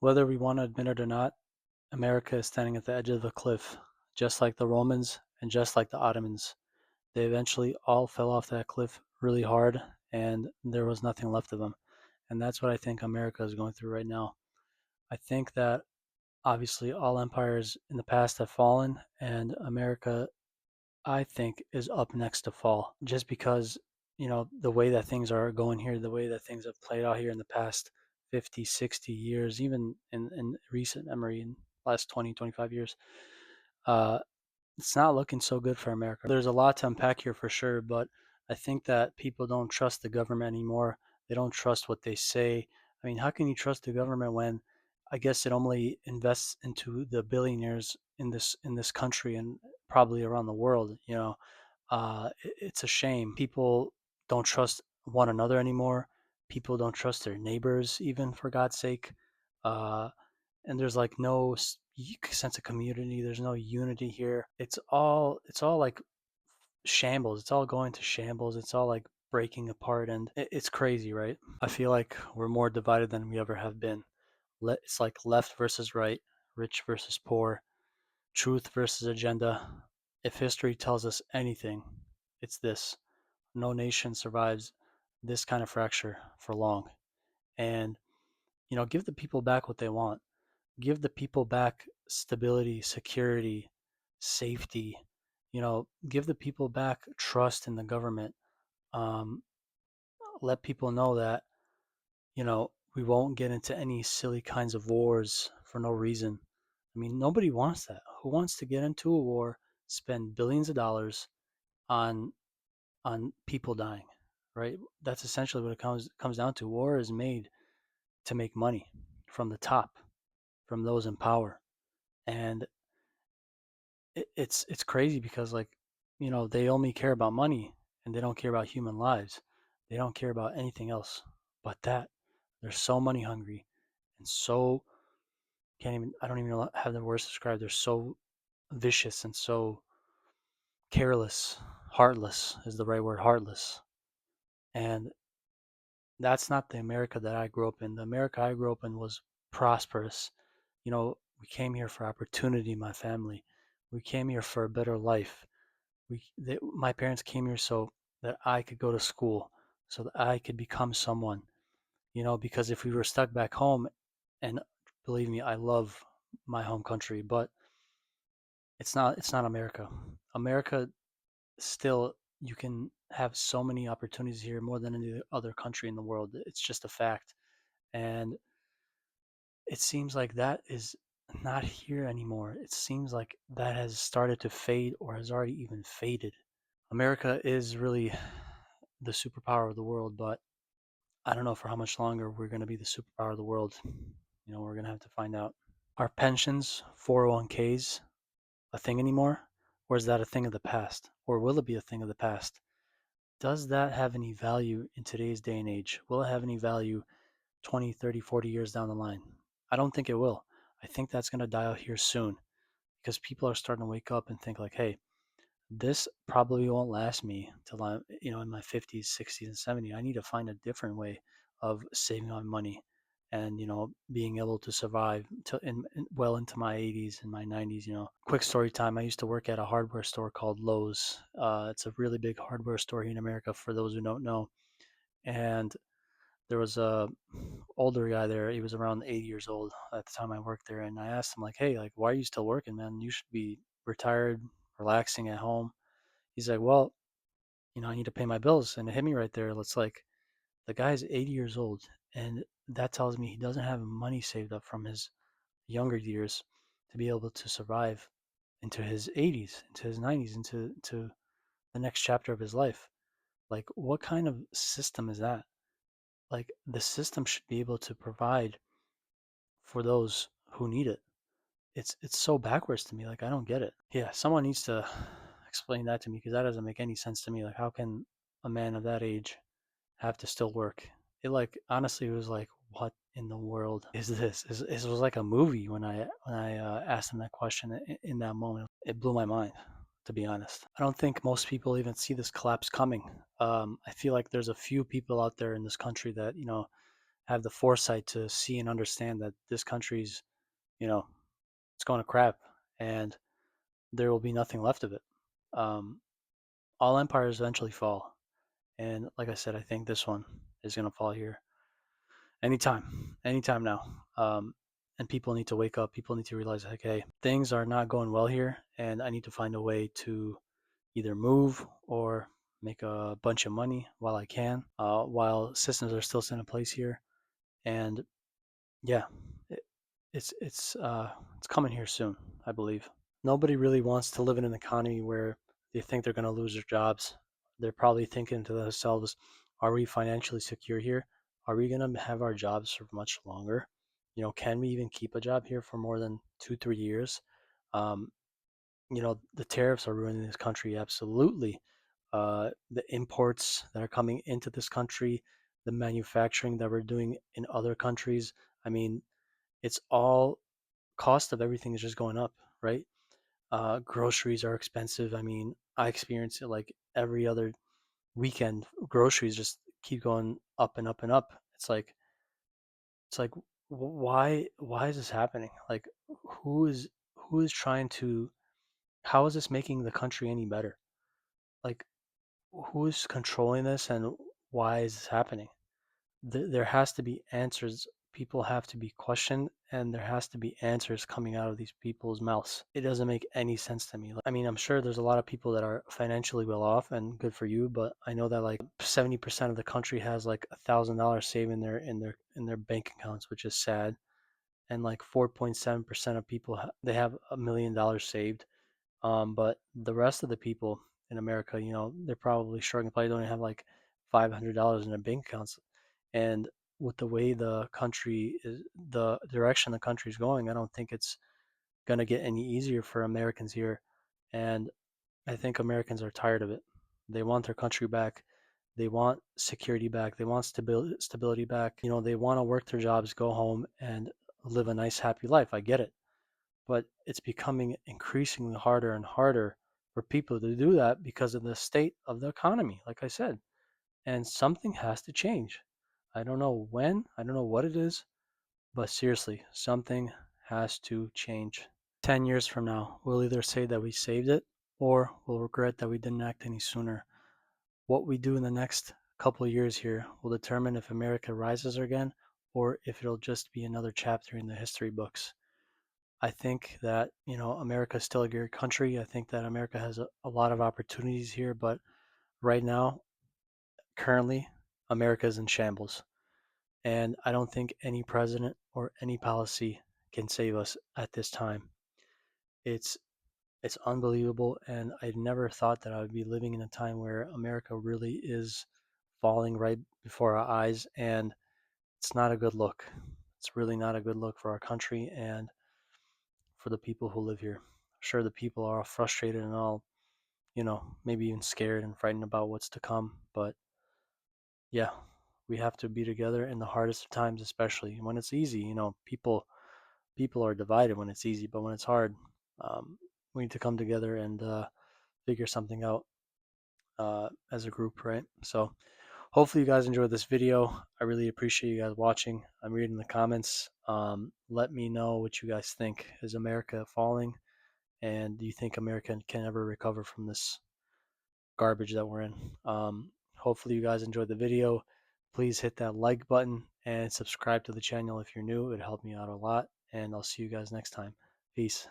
Whether we want to admit it or not, America is standing at the edge of a cliff, just like the Romans and just like the Ottomans. They eventually all fell off that cliff really hard, and there was nothing left of them. And that's what I think America is going through right now. I think that obviously all empires in the past have fallen, and America, I think, is up next to fall just because, the way that things are going here, the way that things have played out here in the past 50, 60 years, even in recent memory, in last 20, 25 years, uh, it's not looking so good for America. There's a lot to unpack here for sure, but I think that people don't trust the government anymore. They don't trust what they say. I mean, how can you trust the government when I guess it only invests into the billionaires in this country and probably around the world, it's a shame. People don't trust one another anymore. People don't trust their neighbors even, for God's sake. Uh, and there's like no sense of community. There's no unity here. It's all like shambles. It's all going to shambles. It's all like breaking apart, and it's crazy, right? I feel like we're more divided than we ever have been. It's like left versus right, rich versus poor, truth versus agenda. If history tells us anything, it's this: no nation survives this kind of fracture for long. And give the people back what they want. Give the people back stability, security, safety. Give the people back trust in the government. Um, Let people know that we won't get into any silly kinds of wars for no reason. I mean, nobody wants that. Who wants to get into a war, spend billions of dollars on people dying, right? That's essentially what it comes down to. War is made to make money from the top, from those in power, and it's crazy because, like, they only care about money and they don't care about human lives. They don't care about anything else but that. They're so money hungry and so can't even I don't even know have the words to describe. They're so vicious and so careless. Heartless is the right word, heartless. And that's not the America that I grew up in. The America I grew up in was prosperous. We came here for opportunity, my family. We came here for a better life. My parents came here so that I could go to school, so that I could become someone. Because if we were stuck back home, and believe me, I love my home country, but it's not America. America, still, you can have so many opportunities here, more than any other country in the world. It's just a fact. And it seems like that is not here anymore. It seems like that has started to fade or has already even faded. America is really the superpower of the world, but I don't know for how much longer we're going to be the superpower of the world. We're going to have to find out. Are pensions, 401ks, a thing anymore? Or is that a thing of the past? Or will it be a thing of the past? Does that have any value in today's day and age? Will it have any value 20, 30, 40 years down the line? I don't think it will. I think that's going to die out here soon because people are starting to wake up and think like, hey, this probably won't last me till I'm, in my 50s, 60s, and 70s. I need to find a different way of saving my money and, being able to survive well into my 80s and my 90s. Quick story time. I used to work at a hardware store called Lowe's. It's a really big hardware store here in America for those who don't know. And there was a older guy there. He was around 80 years old at the time I worked there. And I asked him like, hey, like, why are you still working, man? You should be retired, relaxing at home. He's like, well, I need to pay my bills. And it hit me right there. It's like the guy's 80 years old. And that tells me he doesn't have money saved up from his younger years to be able to survive into his 80s, into his 90s, into the next chapter of his life. Like, what kind of system is that? Like, the system should be able to provide for those who need it. It's so backwards to me. Like, I don't get it. Yeah, someone needs to explain that to me because that doesn't make any sense to me. Like, how can a man of that age have to still work? It, like, honestly was like, what in the world is this? It was like a movie when I asked him that question in that moment. It blew my mind, to be honest. I don't think most people even see this collapse coming. I feel like there's a few people out there in this country that have the foresight to see and understand that this country's, you know, it's going to crap, and there will be nothing left of it. Um, all empires eventually fall, and like I said, I think this one is going to fall here anytime now. And people need to wake up. People need to realize, like, hey, things are not going well here, and I need to find a way to either move or make a bunch of money while I can, while systems are still set in place here. And yeah, it, it's coming here soon, I believe. Nobody really wants to live in an economy where they think they're going to lose their jobs. They're probably thinking to themselves, are we financially secure here? Are we going to have our jobs for much longer? Can we even keep a job here for more than 2, 3 years? Um, the tariffs are ruining this country absolutely. The imports that are coming into this country, the manufacturing that we're doing in other countries. I mean, it's all cost of everything is just going up, right? Groceries are expensive. I mean, I experience it like every other weekend. Groceries just keep going up and up and up. It's like why is this happening? Like, who is who is trying to? How is this making the country any better? Like, who is controlling this, and why is this happening? There has to be answers. People have to be questioned, and there has to be answers coming out of these people's mouths. It doesn't make any sense to me. I mean, I'm sure there's a lot of people that are financially well off, and good for you, but I know that like 70% of the country has like $1,000 saved in their bank accounts, which is sad. And like 4.7% of people they have $1 million saved. But the rest of the people in America, they're probably struggling. Probably don't even have like $500 in their bank accounts. And with the way the country is, the direction the country is going, I don't think it's gonna get any easier for Americans here. And I think Americans are tired of it. They want their country back. They want security back. They want stability back. They want to work their jobs, go home, and live a nice, happy life. I get it, but it's becoming increasingly harder and harder for people to do that because of the state of the economy, like I said. And something has to change. I don't know when, I don't know what it is, but seriously, something has to change. 10 years from now, we'll either say that we saved it or we'll regret that we didn't act any sooner. What we do in the next couple of years here will determine if America rises again or if it'll just be another chapter in the history books. I think that, America is still a great country. I think that America has a lot of opportunities here, but right now, currently, America is in shambles. And I don't think any president or any policy can save us at this time. It's it's unbelievable, and I never thought that I would be living in a time where America really is falling right before our eyes, and it's not a good look. It's really not a good look for our country and for the people who live here. Sure, the people are all frustrated and all, maybe even scared and frightened about what's to come, but yeah, we have to be together in the hardest of times, especially when it's easy. People are divided when it's easy, but when it's hard, we need to come together and figure something out as a group, right? So hopefully you guys enjoyed this video. I really appreciate you guys watching. I'm reading the comments. Let me know what you guys think. Is America falling? And do you think America can ever recover from this garbage that we're in? Hopefully you guys enjoyed the video. Please hit that like button and subscribe to the channel if you're new. It would help me out a lot. And I'll see you guys next time. Peace.